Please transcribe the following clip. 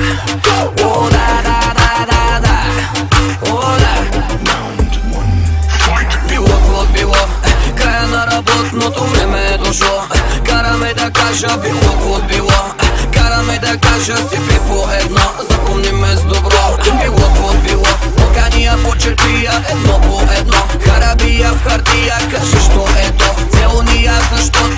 О, да, да, да, да, да. О, да. Било какво било, края на работното време е дошло. Караме да кажа, било какво било. Караме да кажа, си пи по едно, запомни ме с добро. Било какво било, покания по черпия, едно по едно. Харабия в хартия, кажи що е то. Цел ни аз, защо